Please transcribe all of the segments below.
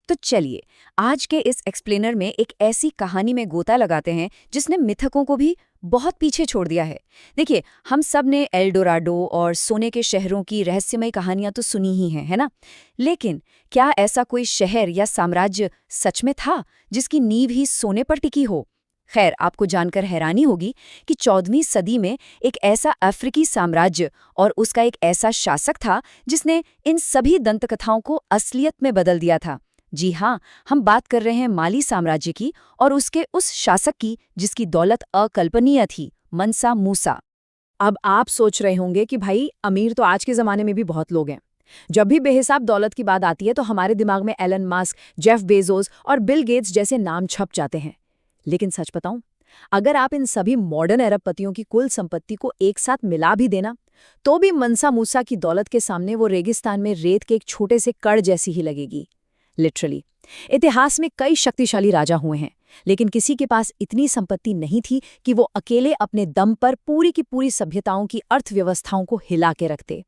तो चलिए आज के इस एक्सप्लेनर में एक ऐसी कहानी में गोता लगाते हैं जिसने मिथकों को भी बहुत पीछे छोड़ दिया है। देखिए, हम सब ने एल डोराडो और सोने के शहरों की रहस्यमय कहानियां तो सुनी ही हैं, है ना? लेकिन क्या ऐसा कोई शहर या साम्राज्य सच में था जिसकी नींव ही सोने पर टिकी हो? खैर, आपको जानकर हैरानी होगी कि 14वीं सदी में एक ऐसा अफ्रीकी साम्राज्य और उसका एक ऐसा शासक था जिसने इन सभी दंतकथाओं को असलियत में बदल दिया था। जी हाँ, हम बात कर रहे हैं माली साम्राज्य की और उसके उस शासक की जिसकी दौलत अकल्पनीय थी, मंसा मूसा। अब आप सोच रहे होंगे कि भाई अमीर तो आज के ज़माने में भी बहुत लोग हैं। जब भी बेहिसाब दौलत की बात आती है तो हमारे दिमाग में एलन मस्क, जेफ बेजोस और बिल गेट्स जैसे नाम छप जाते हैं। लेकिन सच बताऊं, अगर आप इन सभी मॉडर्न अरबपतियों की कुल संपत्ति को एक साथ मिला भी देना, तो भी मंसा मूसा की दौलत के सामने वो रेगिस्तान में रेत के एक छोटे से कण जैसी ही लगेगी। लिटरली, इतिहास में कई शक्तिशाली राजा हुए हैं, लेकिन किसी के पास इतनी संपत्ति नहीं थी कि वो अकेले अपने दम पर पूरी की पूरी सभ्यताओं की अर्थव्यवस्थाओं को हिला के रखते।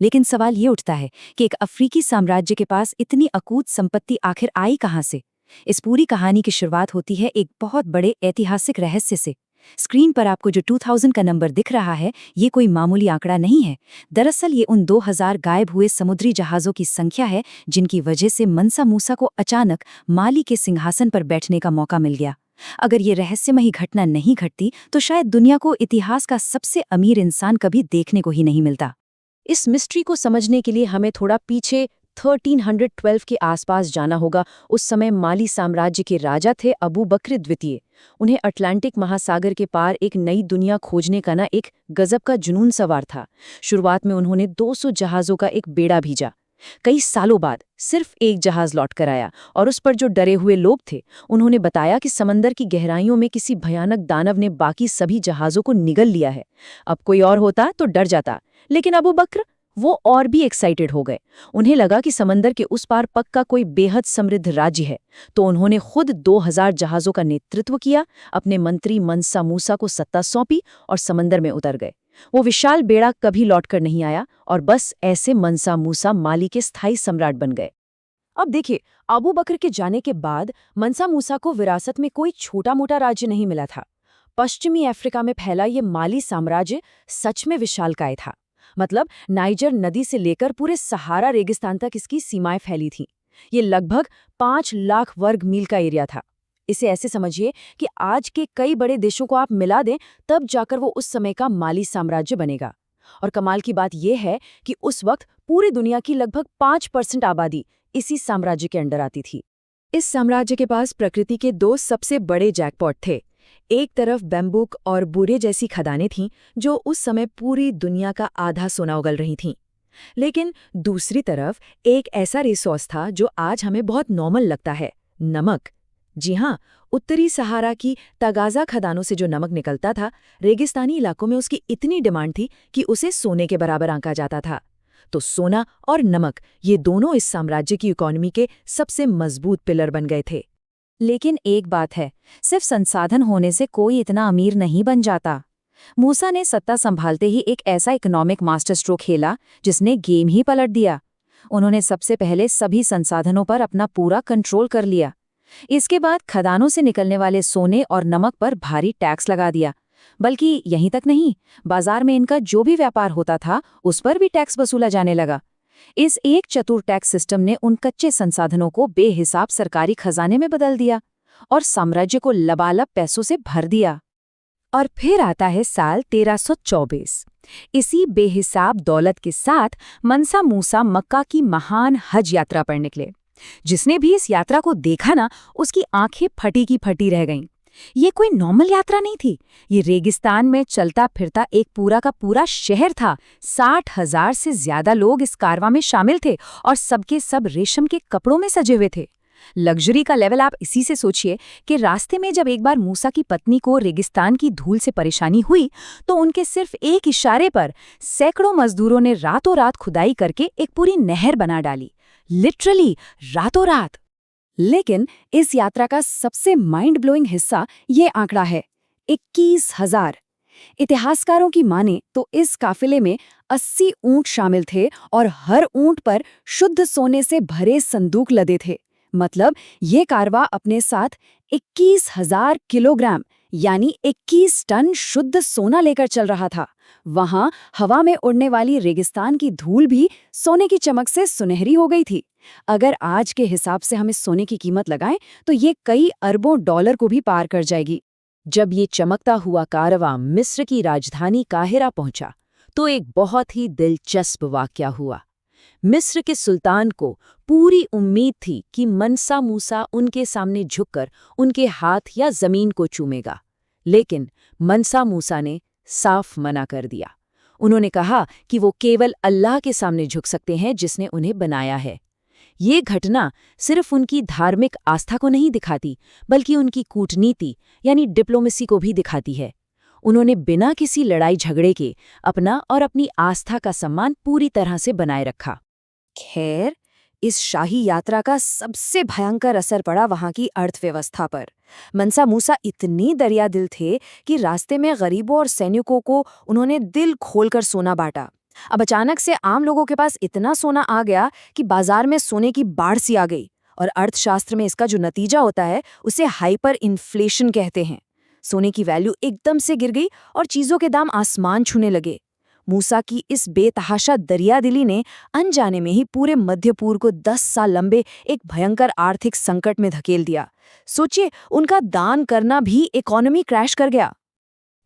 लेकिन सवाल ये उठता है कि एक अफ्रीकी साम्राज्य के पास इतनी अकूत संपत्ति आखिर आई कहाँ से? इस पूरी कहानी की शुरुआत होती है एक बहुत बड़े ऐतिहासिक रहस्य से। स्क्रीन पर आपको जो 2000 का नंबर दिख रहा है, ये कोई मामूली आंकड़ा नहीं है। दरअसल ये उन 2000 गायब हुए समुद्री जहाज़ों की संख्या है जिनकी वजह से मंसा मूसा को अचानक माली के सिंहासन पर बैठने का मौका मिल गया। अगर ये रहस्यमयी घटना नहीं घटती तो शायद दुनिया को इतिहास का सबसे अमीर इंसान कभी देखने को ही नहीं मिलता। इस मिस्ट्री को समझने के लिए हमें थोड़ा पीछे 1312 के आसपास जाना होगा। उस समय माली साम्राज्य के राजा थे अबू बकर द्वितीय। उन्हें अटलांटिक महासागर के पार एक नई दुनिया खोजने का ना एक गजब का जुनून सवार था। शुरुआत में उन्होंने 200 जहाज़ों का एक बेड़ा भेजा। कई सालों बाद सिर्फ एक जहाज लौट कर आया और उस पर जो डरे हुए लोग थे उन्होंने बताया कि समंदर की गहराइयों में किसी भयानक दानव ने बाकी सभी जहाज़ों को निगल लिया है। अब कोई और होता तो डर जाता, लेकिन अबू बकर वो और भी एक्साइटेड हो गए। उन्हें लगा कि समंदर के उस पार पक्का कोई बेहद समृद्ध राज्य है, तो उन्होंने खुद 2000 जहाज़ों का नेतृत्व किया, अपने मंत्री मंसा मूसा को सत्ता सौंपी और समंदर में उतर गए। वो विशाल बेड़ा कभी लौटकर नहीं आया और बस ऐसे मंसा मूसा माली के स्थायी सम्राट बन गए। अब देखिए, अबू बकर के जाने के बाद मंसा मूसा को विरासत में कोई छोटा मोटा राज्य नहीं मिला था। पश्चिमी अफ्रीका में फैला ये माली साम्राज्य सच में विशालकाय था। मतलब नाइजर नदी से लेकर पूरे सहारा रेगिस्तान तक इसकी सीमाएं फैली थीं। ये लगभग 5 लाख वर्ग मील का एरिया था। इसे ऐसे समझिए कि आज के कई बड़े देशों को आप मिला दें, तब जाकर वो उस समय का माली साम्राज्य बनेगा। और कमाल की बात यह है कि उस वक्त पूरी दुनिया की लगभग 5% आबादी इसी साम्राज्य के अंडर आती थी। इस साम्राज्य के पास प्रकृति के 2 सबसे बड़े जैकपॉट थे। एक तरफ बैम्बूक और बूरे जैसी खदानें थीं जो उस समय पूरी दुनिया का आधा सोना उगल रही थीं। लेकिन दूसरी तरफ एक ऐसा रिसोर्स था जो आज हमें बहुत नॉर्मल लगता है, नमक। जी हाँ, उत्तरी सहारा की तगाज़ा खदानों से जो नमक निकलता था, रेगिस्तानी इलाकों में उसकी इतनी डिमांड थी कि उसे सोने के बराबर आंका जाता था। तो सोना और नमक, ये दोनों इस साम्राज्य की इकोनॉमी के सबसे मजबूत पिलर बन गए थे। लेकिन एक बात है, सिर्फ संसाधन होने से कोई इतना अमीर नहीं बन जाता। मूसा ने सत्ता संभालते ही एक ऐसा इकोनॉमिक मास्टर स्ट्रोक खेला जिसने गेम ही पलट दिया। उन्होंने सबसे पहले सभी संसाधनों पर अपना पूरा कंट्रोल कर लिया। इसके बाद खदानों से निकलने वाले सोने और नमक पर भारी टैक्स लगा दिया। बल्कि यहीं तक नहीं, बाजार में इनका जो भी व्यापार होता था उस पर भी टैक्स वसूला जाने लगा। इस एक चतुर टैक्स सिस्टम ने उन कच्चे संसाधनों को बेहिसाब सरकारी खजाने में बदल दिया और साम्राज्य को लबालब पैसों से भर दिया। और फिर आता है साल 1324। इसी बेहिसाब दौलत के साथ मंसा मूसा मक्का की महान हज यात्रा पर निकले। जिसने भी इस यात्रा को देखा ना, उसकी आंखें फटी की फटी रह गईं। ये कोई नॉर्मल यात्रा नहीं थी, ये रेगिस्तान में चलता फिरता एक पूरा का पूरा शहर था। 60,000 से ज्यादा लोग इस कारवां में शामिल थे और सबके सब रेशम के कपड़ों में सजे हुए थे। लग्जरी का लेवल आप इसी से सोचिए कि रास्ते में जब एक बार मूसा की पत्नी को रेगिस्तान की धूल से परेशानी हुई तो उनके सिर्फ एक इशारे पर सैकड़ों मजदूरों ने रातों रात खुदाई करके एक पूरी नहर बना डाली। लिटरली रातों रात। लेकिन इस यात्रा का सबसे माइंड ब्लोइंग हिस्सा ये आंकड़ा है, 21,000। इतिहासकारों की माने तो इस काफिले में 80 ऊंट शामिल थे और हर ऊंट पर शुद्ध सोने से भरे संदूक लदे थे। मतलब ये कारवा अपने साथ 21,000 किलोग्राम यानी 21 टन शुद्ध सोना लेकर चल रहा था। वहां हवा में उड़ने वाली रेगिस्तान की धूल भी सोने की चमक से सुनहरी हो गई थी। अगर आज के हिसाब से हम इस सोने की कीमत लगाएं तो ये कई अरबों डॉलर को भी पार कर जाएगी। जब ये चमकता हुआ कारवां मिस्र की राजधानी काहिरा पहुंचा तो एक बहुत ही दिलचस्प वाकया हुआ। मिस्र के सुल्तान को पूरी उम्मीद थी कि मनसा मूसा उनके सामने झुककर उनके हाथ या जमीन को चूमेगा, लेकिन मनसा मूसा ने साफ मना कर दिया। उन्होंने कहा कि वो केवल अल्लाह के सामने झुक सकते हैं जिसने उन्हें बनाया है। ये घटना सिर्फ उनकी धार्मिक आस्था को नहीं दिखाती, बल्कि उनकी कूटनीति यानी डिप्लोमेसी को भी दिखाती है। उन्होंने बिना किसी लड़ाई झगड़े के अपना और अपनी आस्था का सम्मान पूरी तरह से बनाए रखा। खैर, इस शाही यात्रा का सबसे भयंकर असर पड़ा वहां की अर्थव्यवस्था पर। मनसा मूसा इतने दरियादिल थे कि रास्ते में गरीबों और सैनिकों को उन्होंने दिल खोलकर सोना बांटा। अब अचानक से आम लोगों के पास इतना सोना आ गया कि बाजार में सोने की बाढ़ सी आ गई, और अर्थशास्त्र में इसका जो नतीजा होता है उसे हाइपर इन्फ्लेशन कहते हैं। सोने की वैल्यू एकदम से गिर गई और चीजों के दाम आसमान छूने लगे। मूसा की इस बेतहाशा दरियादिली ने अनजाने में ही पूरे मध्य पूर्व को 10 साल लंबे एक भयंकर आर्थिक संकट में धकेल दिया। सोचिए, उनका दान करना भी इकोनॉमी क्रैश कर गया।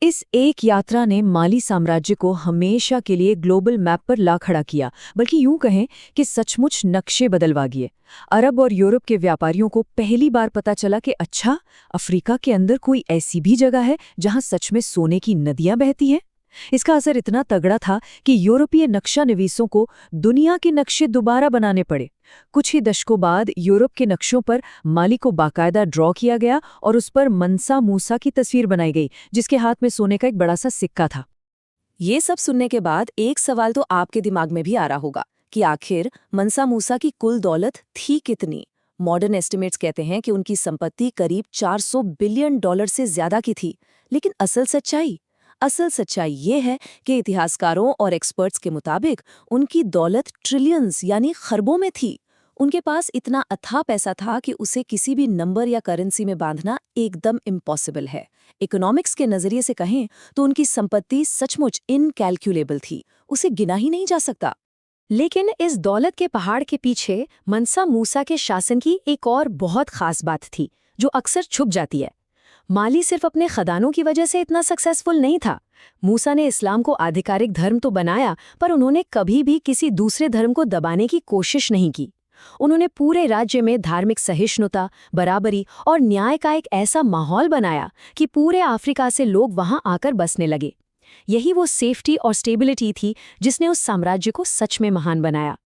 इस एक यात्रा ने माली साम्राज्य को हमेशा के लिए ग्लोबल मैप पर ला खड़ा किया, बल्कि यूं कहें कि सचमुच नक्शे बदलवा दिए। अरब और यूरोप के व्यापारियों को पहली बार पता चला कि अच्छा, अफ्रीका के अंदर कोई ऐसी भी जगह है जहां सच में सोने की नदियां बहती हैं। इसका असर इतना तगड़ा था कि यूरोपीय नक्शा निवीसों को दुनिया के नक्शे दोबारा बनाने पड़े। कुछ ही दशकों बाद यूरोप के नक्शों पर माली को बाकायदा ड्रॉ किया गया और उस पर मनसा मूसा की तस्वीर बनाई गई, जिसके हाथ में सोने का एक बड़ा सा सिक्का था। ये सब सुनने के बाद एक सवाल तो आपके दिमाग में भी आ रहा होगा कि आखिर मनसा मूसा की कुल दौलत थी कितनी। मॉडर्न एस्टिमेट्स कहते हैं कि उनकी संपत्ति करीब 400 बिलियन डॉलर से ज्यादा की थी। लेकिन असल सच्चाई ये है कि इतिहासकारों और एक्सपर्ट्स के मुताबिक उनकी दौलत ट्रिलियंस यानी खरबों में थी। उनके पास इतना अथाह पैसा था कि उसे किसी भी नंबर या करेंसी में बांधना एकदम इम्पॉसिबल है। इकोनॉमिक्स के नजरिए से कहें तो उनकी संपत्ति सचमुच इनकैलकुलेबल थी, उसे गिना ही नहीं जा सकता। लेकिन इस दौलत के पहाड़ के पीछे मनसा मूसा के शासन की एक और बहुत खास बात थी, जो अक्सर छुप जाती है। माली सिर्फ अपने खदानों की वजह से इतना सक्सेसफुल नहीं था। मूसा ने इस्लाम को आधिकारिक धर्म तो बनाया, पर उन्होंने कभी भी किसी दूसरे धर्म को दबाने की कोशिश नहीं की। उन्होंने पूरे राज्य में धार्मिक सहिष्णुता, बराबरी और न्याय का एक ऐसा माहौल बनाया कि पूरे अफ्रीका से लोग वहां आकर बसने लगे। यही वो सेफ्टी और स्टेबिलिटी थी जिसने उस साम्राज्य को सच में महान बनाया।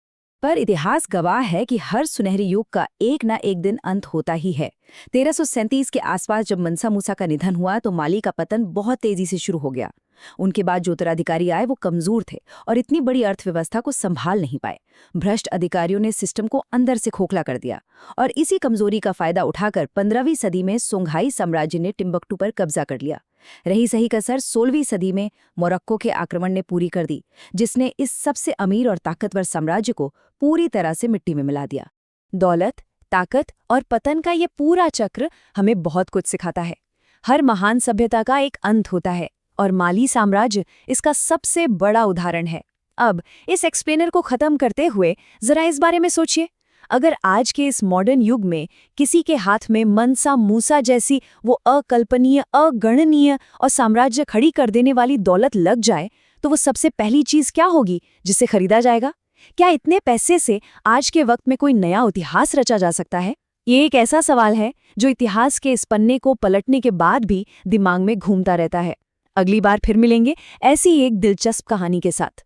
पर इतिहास गवाह है कि हर सुनहरी युग का एक ना एक दिन अंत होता ही है। 1337 के आसपास जब मनसा मूसा का निधन हुआ तो माली का पतन बहुत तेजी से शुरू हो गया। उनके बाद जो उत्तराधिकारी आए वो कमजोर थे और इतनी बड़ी अर्थव्यवस्था को संभाल नहीं पाए। भ्रष्ट अधिकारियों ने सिस्टम को अंदर से खोखला कर दिया और इसी कमजोरी का फायदा उठाकर 15वीं सदी में सोंघाई साम्राज्य ने टिम्बक्टू पर कब्जा कर लिया। रही सही कसर 16वीं सदी में मोरक्को के आक्रमण ने पूरी कर दी, जिसने इस सबसे अमीर और ताकतवर साम्राज्य को पूरी तरह से मिट्टी में मिला दिया। दौलत, ताकत और पतन का ये पूरा चक्र हमें बहुत कुछ सिखाता है। हर महान सभ्यता का एक अंत होता है और माली साम्राज्य इसका सबसे बड़ा उदाहरण है। अब इस एक्सप्लेनर को खत्म करते हुए जरा इस बारे में सोचिए, अगर आज के इस मॉडर्न युग में किसी के हाथ में मनसा मूसा जैसी वो अकल्पनीय, अगणनीय और साम्राज्य खड़ी कर देने वाली दौलत लग जाए, तो वो सबसे पहली चीज क्या होगी जिसे खरीदा जाएगा? क्या इतने पैसे से आज के वक्त में कोई नया इतिहास रचा जा सकता है? ये एक ऐसा सवाल है जो इतिहास के इस पन्ने को पलटने के बाद भी दिमाग में घूमता रहता है। अगली बार फिर मिलेंगे ऐसी एक दिलचस्प कहानी के साथ।